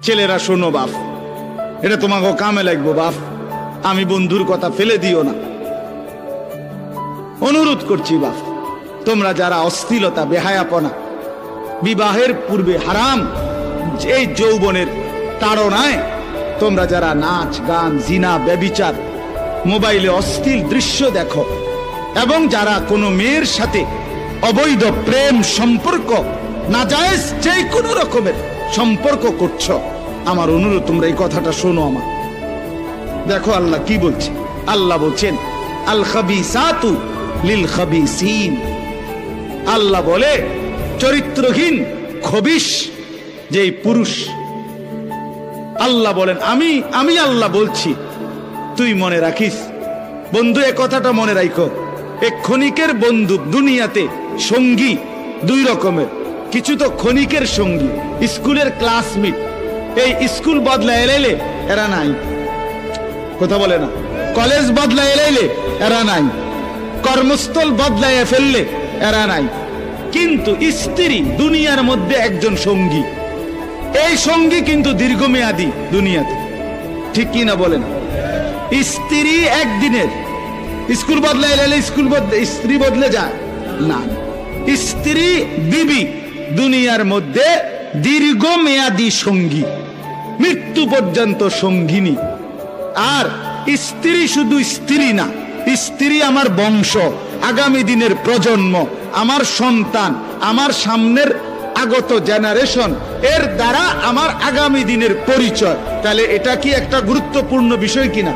ছেলেরা শোনো বাপ, এটা তোমাকে কামে লাগবো বাপ, আমি বন্ধুর কথা ফেলে দিও না, অনুরোধ করছি বাপ। তোমরা যারা অশ্লীলতা, বেহায়াপনা, বিবাহের পূর্বে হারাম এই যৌবনের তাড়নায় তোমরা যারা নাচ গান, জিনা, ব্যভিচার, মোবাইলে অশ্লীল দৃশ্য দেখো, এবং যারা কোনো মেয়ের সাথে অবৈধ প্রেম সম্পর্ক, নাজায়েজ যে কোনো রকমের সম্পর্ক করছো, আমার অনুরোধ তোমরা এই কথাটা শোনো আমার। দেখো আল্লাহ কি বলছে। আল্লাহ বলছেন আল খাবিসাতু লিল খাবিসিন। আল্লাহ বলে চরিত্রহীন খবিশ যেই পুরুষ, আল্লাহ বলেন আমি আল্লাহ বলছি, তুই মনে রাখিস বন্ধু, এ কথাটা মনে রাখো। এক ক্ষণিকের বন্ধু দুনিয়াতে সঙ্গী দুই রকমের, কিছু তো ক্ষণিকের সঙ্গী, স্কুলের ক্লাসমেট, এই স্কুল বদলায় এলাইলে এরা নাই, কথা বলে না, কলেজ বদলায় এলাইলে এরা নাই, কর্মস্থল বদলায় ফেললে এরা নাই। কিন্তু স্ত্রী দুনিয়ার মধ্যে একজন সঙ্গী, এই সঙ্গী কিন্তু দীর্ঘমেয়াদী দুনিয়াতে, ঠিক কি না বলেন? স্ত্রী একদিনের, স্কুল বদলায় এলে স্ত্রী বদলে যায় না, স্ত্রী বিবি দুনিয়ার মধ্যে দীর্ঘমেয়াদী সঙ্গী, মৃত্যু পর্যন্ত সঙ্গিনী। আর স্ত্রী শুধু স্ত্রী না, স্ত্রী আমার বংশ, আগামী দিনের প্রজন্ম, আমার সন্তান, আমার সামনের আগত জেনারেশন, এর দ্বারা আমার আগামী দিনের পরিচয়। তাহলে এটা কি একটা গুরুত্বপূর্ণ বিষয় কিনা?